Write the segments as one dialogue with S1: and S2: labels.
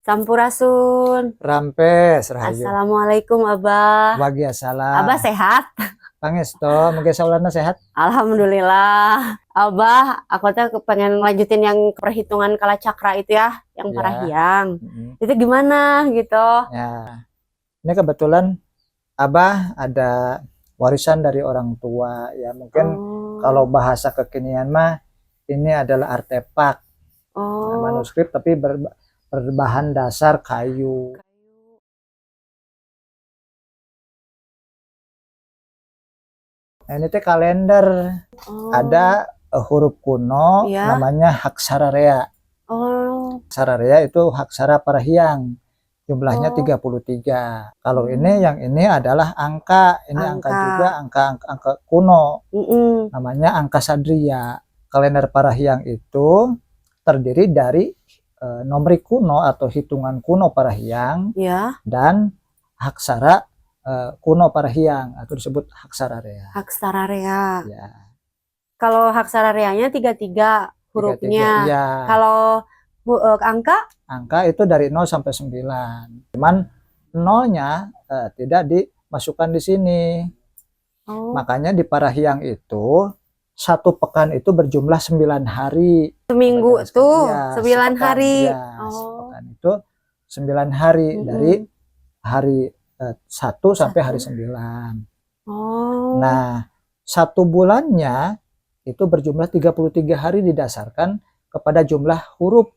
S1: Sampurasun.
S2: Rampes Rahayu.
S1: Assalamualaikum Abah.
S2: Waalaikumsalam.
S1: Abah sehat?
S2: Pangestu, mungkin saulana sehat.
S1: Alhamdulillah. Abah, aku tuh pengen lanjutin yang perhitungan kala cakra itu ya, yang
S2: Ya.
S1: Parahiang. Itu gimana gitu?
S2: Ya. Ini kebetulan Abah ada warisan dari orang tua ya. Mungkin kalau bahasa kekinian mah ini adalah artefak. Nah, manuskrip tapi berbahan dasar kayu. Nah, ini teh kalender. Ada huruf kuno namanya Haksararea. Haksararea itu Haksara Parahiang. Jumlahnya 33. Kalau ini yang ini adalah angka. Ini angka juga angka kuno. Namanya angka Sadria. Kalender Parahiang itu terdiri dari nomor kuno atau hitungan kuno Parahiang dan Haksara kuno Parahiang atau disebut Haksararea.
S1: Haksararea.
S2: Ya.
S1: Kalau Haksarareanya 33 hurufnya.
S2: Ya.
S1: Kalau angka
S2: itu dari 0 sampai 9. Cuman nolnya tidak dimasukkan di sini. Makanya di Parahiang itu satu pekan itu berjumlah 9 hari.
S1: Seminggu tuh ya, 9 hari.
S2: Ya, sepekan itu 9 hari dari hari 1 sampai hari 9. Nah, satu bulannya itu berjumlah 33 hari didasarkan kepada jumlah huruf.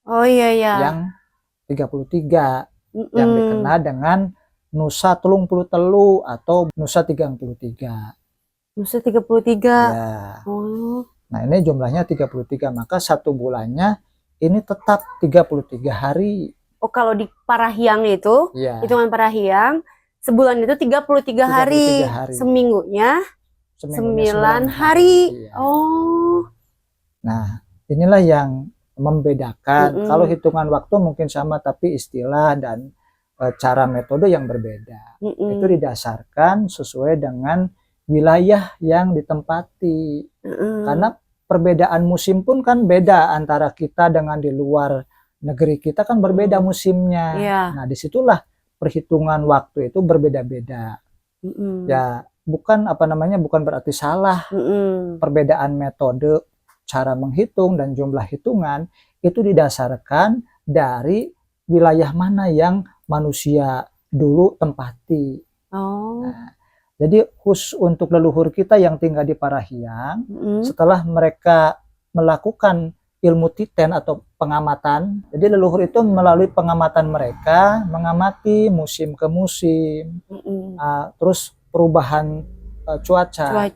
S2: Yang 33 yang dikenal dengan Nusa Telung Puluh Telu atau Nusa 33.
S1: Nusa 33.
S2: Ya. Nah, ini jumlahnya 33, maka satu bulannya ini tetap 33 hari.
S1: Kalau di Parahiang itu, hitungan Parahiang, sebulan itu 33 hari. Seminggunya 9 hari.
S2: Iya. Nah, inilah yang membedakan. Kalau hitungan waktu mungkin sama, tapi istilah dan cara metode yang berbeda. Itu didasarkan sesuai dengan wilayah yang ditempati. Karena perbedaan musim pun kan beda antara kita dengan di luar negeri kita kan berbeda musimnya. Nah, disitulah perhitungan waktu itu berbeda-beda. Ya, bukan bukan berarti salah. Perbedaan metode, cara menghitung dan jumlah hitungan itu didasarkan dari wilayah mana yang manusia dulu tempati. Nah, jadi khusus untuk leluhur kita yang tinggal di Parahiang, setelah mereka melakukan ilmu titen atau pengamatan, jadi leluhur itu melalui pengamatan mereka mengamati musim ke musim, terus perubahan cuaca.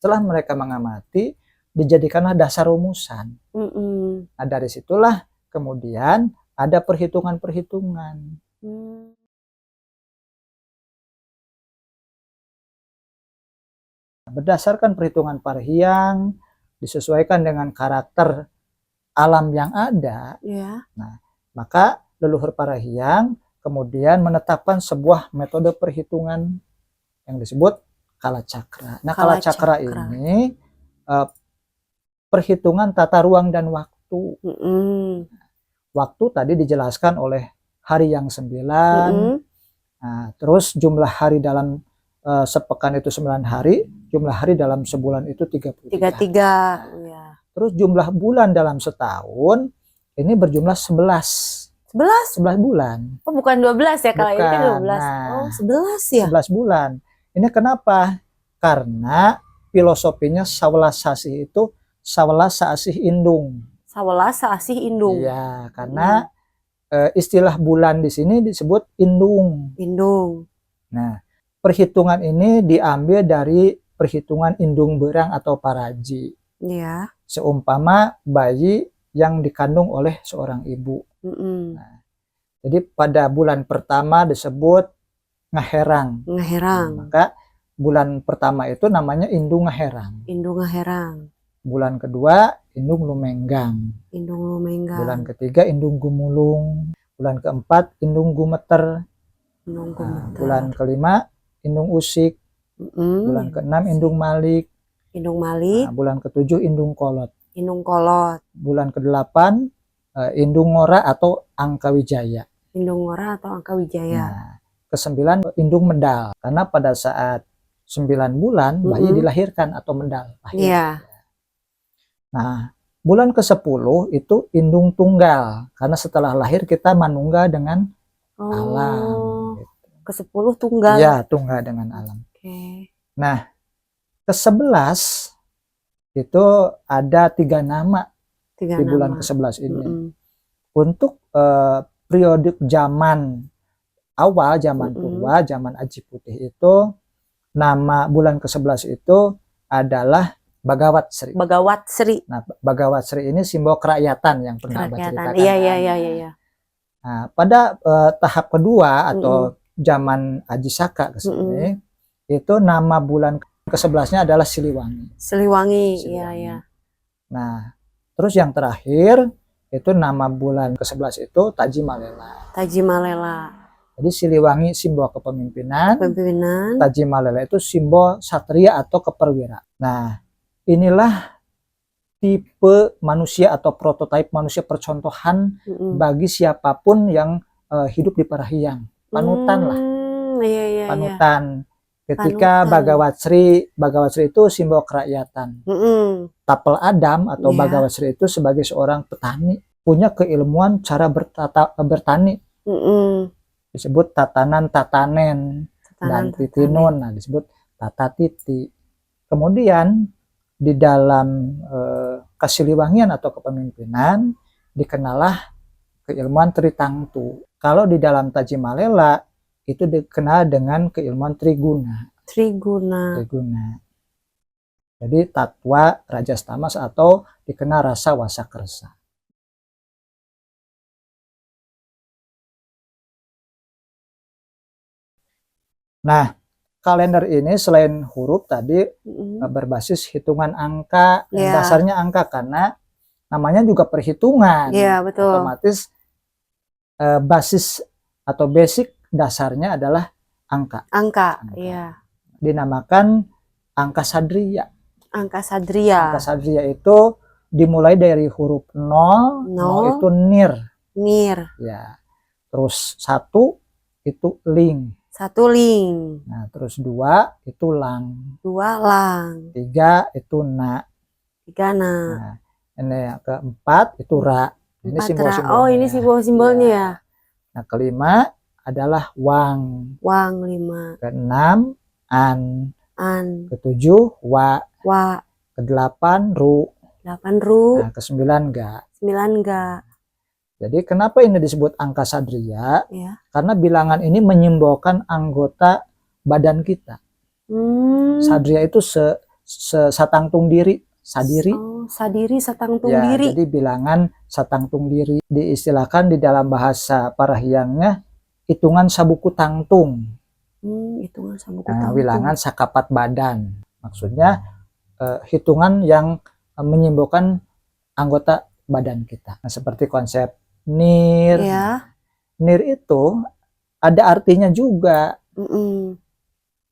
S2: Setelah mereka mengamati, dijadikanlah dasar rumusan. Nah, dari situlah kemudian ada perhitungan-perhitungan. Berdasarkan perhitungan Parahiang, disesuaikan dengan karakter alam yang ada. Nah, maka leluhur Parahiang kemudian menetapkan sebuah metode perhitungan yang disebut kala cakra. Nah, kala cakra ini perhitungan tata ruang dan waktu. Waktu tadi dijelaskan oleh hari yang 9. Nah, terus jumlah hari dalam sepekan itu 9 hari, jumlah hari dalam sebulan itu 33. Terus jumlah bulan dalam setahun ini berjumlah 11 bulan.
S1: Bukan 12 ya, kalau ini 12.
S2: Nah,
S1: 11 ya.
S2: 11 bulan. Ini kenapa? Karena filosofinya Sawela Sasih itu Sawela Saasih Indung.
S1: Sawela Saasih Indung.
S2: Iya, karena istilah bulan di sini disebut indung. Nah, perhitungan ini diambil dari perhitungan indung berang atau paraji. Seumpama bayi yang dikandung oleh seorang ibu. Nah, jadi pada bulan pertama disebut ngaherang. Maka bulan pertama itu namanya indung ngaherang. Bulan kedua indung lumenggang. Bulan ketiga indung gumulung. Bulan keempat indung gumeter. Bulan kelima indung usik. Bulan keenam indung malik. Nah, bulan ketujuh indung kolot. Bulan ke-8 Indung Ngora atau Angka Wijaya.
S1: Indung Ngora atau Angka Wijaya.
S2: Nah, ke-9 Indung Medal, karena pada saat 9 bulan bayi dilahirkan atau medal lahir.
S1: Iya.
S2: Nah, bulan ke-10 itu Indung Tunggal, karena setelah lahir kita manunggal dengan alam. Gitu.
S1: Ke-10 tunggal.
S2: Ya, tunggal dengan alam.
S1: Oke.
S2: Nah, ke-11 itu ada 3 nama di bulan ke-11 ini. Untuk periode zaman awal, zaman purba, zaman Aji Putih itu, nama bulan ke-11 itu adalah Bagawat Sri.
S1: Bagawat Sri.
S2: Nah, Bagawat Sri ini simbol kerakyatan yang pernah Abah ceritakan.
S1: Iya.
S2: Nah, pada tahap kedua atau zaman Aji Saka ke sini, itu nama bulan ke-11-nya adalah Siliwangi.
S1: Siliwangi, iya.
S2: Nah, terus yang terakhir itu nama bulan ke-11 itu Taji Malela.
S1: Taji Malela.
S2: Jadi Siliwangi simbol kepemimpinan.
S1: Kepemimpinan.
S2: Taji Malela itu simbol satria atau keperwira. Nah, inilah tipe manusia atau prototipe manusia percontohan bagi siapapun yang hidup di Parahyangan. Panutan lah.
S1: Iya.
S2: Panutan. Ketika Bagawat Sri itu simbol kerakyatan. Tapel Adam atau Bagawat Sri itu sebagai seorang petani, punya keilmuan cara bertani. Disebut tatanen dan titinun, nah disebut tata titi. Kemudian di dalam kesiliwangian atau kepemimpinan dikenallah keilmuan Tritangtu. Kalau di dalam Taji Malela itu dikenal dengan keilmuan Triguna. Jadi Tatwa Rajas Tamas atau dikenal rasa Wasakersa. Nah, kalender ini selain huruf tadi berbasis hitungan angka, dasarnya angka karena namanya juga perhitungan.
S1: Iya, betul.
S2: Otomatis basis atau basic dasarnya adalah angka.
S1: Iya.
S2: Dinamakan angka sadria.
S1: Angka sadria.
S2: Angka sadria itu dimulai dari huruf 0, 0 itu nir. Ya. Terus 1 itu ling.
S1: 1 ling.
S2: Nah, terus 2 itu lang.
S1: 2 lang.
S2: 3 itu na.
S1: 3 na.
S2: Nah, ini yang keempat itu ra. Ini simbol-simbolnya.
S1: Oh, ini simbol-simbolnya ya.
S2: Nah, kelima adalah wang.
S1: 5.
S2: Keenam an. Ketujuh wa. Kedelapan ru.
S1: 8 ru.
S2: Nah, ke-9 ga.
S1: 9 ga.
S2: Jadi kenapa ini disebut angka sadria?
S1: Ya.
S2: Karena bilangan ini menyimbolkan anggota badan kita. Sadria itu satangtung diri, sadiri.
S1: Sadiri, satangtung
S2: ya,
S1: diri.
S2: Jadi bilangan satangtung diri diistilahkan di dalam bahasa Parahyangnya hitungan sabuku tangtung.
S1: Hitungan sabuku tangtung.
S2: Bilangan sakapat badan. Maksudnya hitungan yang menyimbolkan anggota badan kita. Nah, seperti konsep nir.
S1: Ya.
S2: Nir itu ada artinya juga.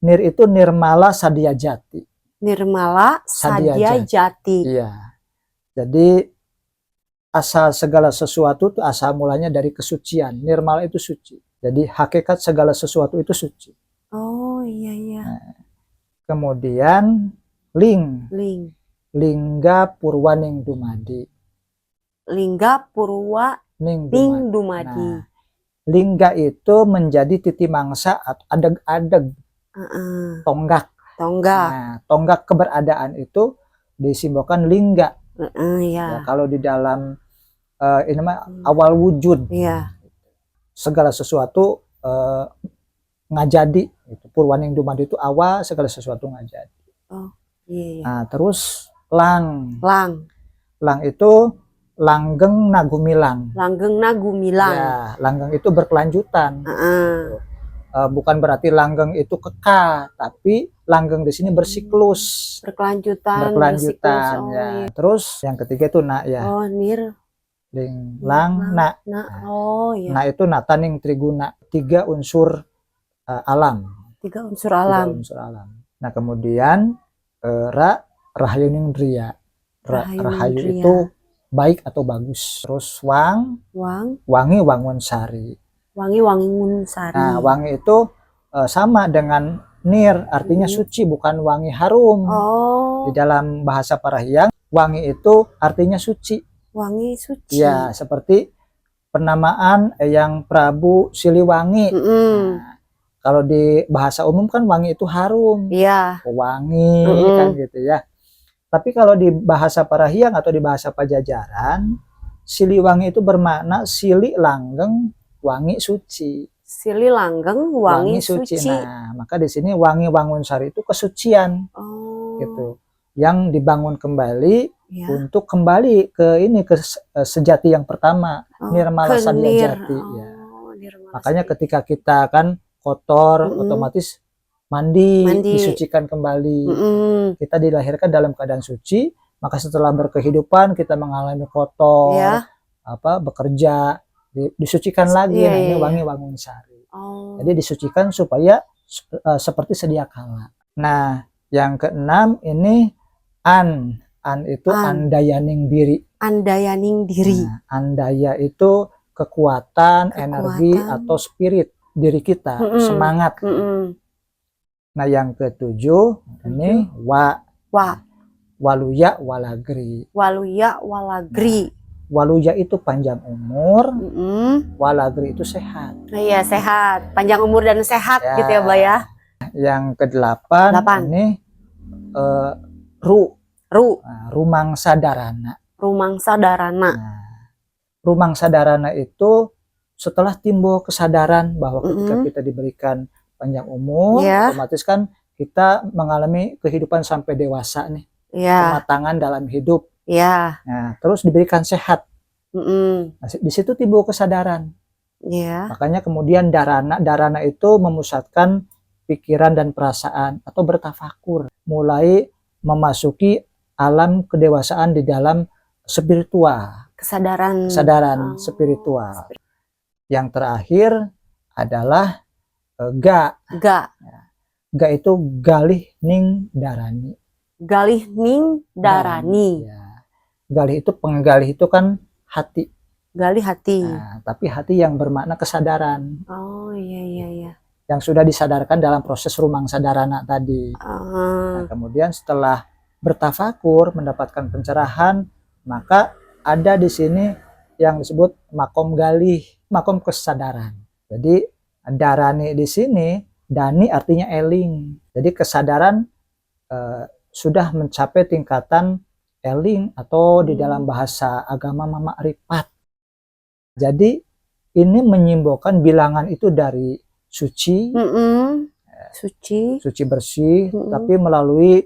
S2: Nir itu nirmala sadya jati.
S1: Nirmala sadya jati.
S2: Iya. Jadi asal segala sesuatu itu asal mulanya dari kesucian. Nirmala itu suci. Jadi hakikat segala sesuatu itu suci.
S1: Oh iya.
S2: Nah, kemudian ling. Lingga Purwaning Dumadi.
S1: Lingga Purwa Ning Dumadi.
S2: Nah, lingga itu menjadi titi mangsa atau adeg-adeg. Tonggak. Nah, tonggak keberadaan itu disimbolkan lingga. Ya, kalau di dalam ini awal wujud. Segala sesuatu ngajadi. Purwaning Dumadi itu awal segala sesuatu ngajadi. Nah, terus lang. Lang itu langgeng nagumilang. Ya, langgeng itu berkelanjutan. Bukan berarti langgeng itu kekal, tapi langgeng di sini bersiklus. Berkelanjutan. Ya. Terus yang ketiga itu na ya.
S1: Oh, nir.
S2: Ling, lang, na.
S1: Oh iya.
S2: Nah itu nataning triguna. 3 unsur alam.
S1: 3 unsur alam.
S2: Nah kemudian rahayuning dria. Rahayu itu baik atau bagus. Terus wang,
S1: Wang,
S2: wangi, wangun sari.
S1: wangi, wangun sari.
S2: Nah, wangi itu sama dengan nir, artinya suci, bukan wangi harum.
S1: Oh,
S2: Di dalam bahasa Parahiang, wangi itu artinya suci.
S1: wangi suci.
S2: Ya, seperti penamaan Eyang Prabu Siliwangi. Nah, kalau di bahasa umum kan wangi itu harum,
S1: Iya.
S2: wangi kan gitu ya. Tapi kalau di bahasa Parahiang atau di bahasa Pajajaran, Siliwangi itu bermakna sili langgeng, wangi suci.
S1: Sili langgeng, wangi suci.
S2: Nah, maka di sini wangi wangun sari itu kesucian.
S1: Oh.
S2: Gitu. Yang dibangun kembali
S1: Ya.
S2: untuk kembali ke ini, ke sejati yang pertama, nirmala sadia jati. Ya. Makanya ketika kita kan kotor, otomatis mandi, disucikan kembali. Kita dilahirkan dalam keadaan suci, maka setelah berkehidupan kita mengalami kotor, bekerja, disucikan lagi. Nah, ini wangi wangun sari. Jadi disucikan supaya seperti sedia kala. Nah, yang keenam ini an itu andayaning diri.
S1: Andayaning diri.
S2: Nah, andaya itu kekuatan, energi atau spirit diri kita, semangat. Nah, yang ketujuh ini waluya walagri.
S1: Waluya walagri.
S2: Nah, waluya itu panjang umur, walagri itu sehat.
S1: Iya, sehat, panjang umur dan sehat
S2: ya.
S1: gitu ya, Mbak ya.
S2: Yang kedelapan ini Nah, rumangsa darana.
S1: Rumangsa darana.
S2: Nah, rumangsa darana itu setelah timbul kesadaran bahwa ketika kita diberikan panjang umur, otomatis kan kita mengalami kehidupan sampai dewasa nih, kematangan dalam hidup. Nah, terus diberikan sehat. Nah, di situ timbul kesadaran. Makanya kemudian darana itu memusatkan pikiran dan perasaan atau bertafakur, mulai memasuki alam kedewasaan di dalam spiritual, kesadaran spiritual. Yang terakhir adalah ga itu galih ning darani.
S1: Galih ning darani.
S2: Ya. Galih itu, penggalih itu kan hati.
S1: Galih hati.
S2: Nah, tapi hati yang bermakna kesadaran.
S1: Oh iya.
S2: Yang sudah disadarkan dalam proses rumangsa darana tadi. Nah, kemudian setelah bertafakur, mendapatkan pencerahan, maka ada di sini yang disebut makom galih, makom kesadaran. Jadi darani di sini, dani artinya eling. Jadi kesadaran sudah mencapai tingkatan eling atau di dalam bahasa agama ma'rifat. Jadi ini menyimbolkan bilangan itu dari suci, suci bersih, tapi melalui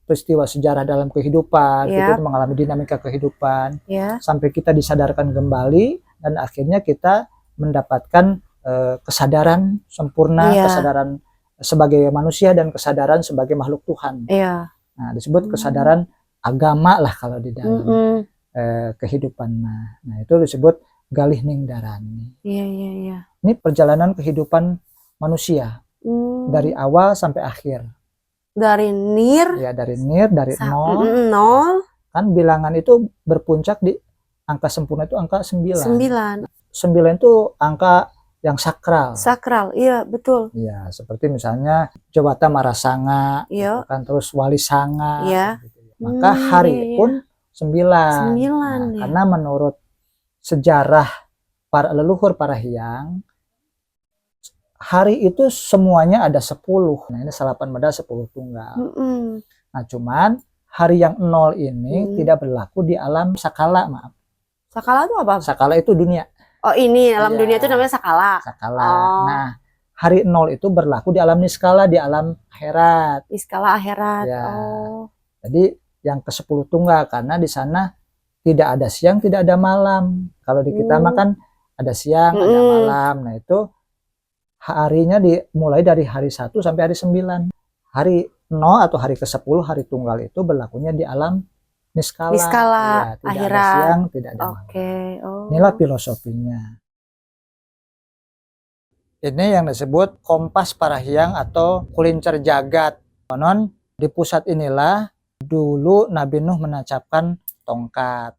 S2: peristiwa sejarah dalam kehidupan, kita mengalami dinamika kehidupan, sampai kita disadarkan kembali dan akhirnya kita mendapatkan kesadaran sempurna, kesadaran sebagai manusia dan kesadaran sebagai makhluk Tuhan. Nah, disebut kesadaran agama lah kalau di dalam kehidupan. Nah, itu disebut galih ning darani. Ini perjalanan kehidupan manusia dari awal sampai akhir.
S1: Dari nir,
S2: dari nol. Kan bilangan itu berpuncak di angka sempurna itu angka 9. 9 itu angka yang sakral.
S1: Iya betul.
S2: Iya, seperti misalnya Jawata Marasanga, kan, terus Wali Sanga. Maka hari pun 9. Nah, karena menurut sejarah para leluhur Parahiang, hari itu semuanya ada 10. Nah, ini salapan mada 10 tunggal. Nah, cuman hari yang 0 ini tidak berlaku di alam sakala, maaf.
S1: Sakala itu apa?
S2: Sakala itu dunia.
S1: Oh, ini alam dunia itu namanya sakala.
S2: Nah, hari 0 itu berlaku di alam niskala, di alam akhirat.
S1: Niskala akhirat.
S2: Jadi yang ke-10 tunggal, karena di sana tidak ada siang, tidak ada malam. Kalau di kita mah kan ada siang, ada malam. Nah, itu harinya dimulai dari hari 1 sampai hari 9. Hari 0 atau hari ke-10, hari tunggal itu berlakunya di alam niskala.
S1: Tidak
S2: akhirat. Ada siang, tidak ada malam. Inilah filosofinya. Ini yang disebut kompas Parahiang atau kulincer jagat. Konon di pusat inilah dulu Nabi Nuh menancapkan tongkat.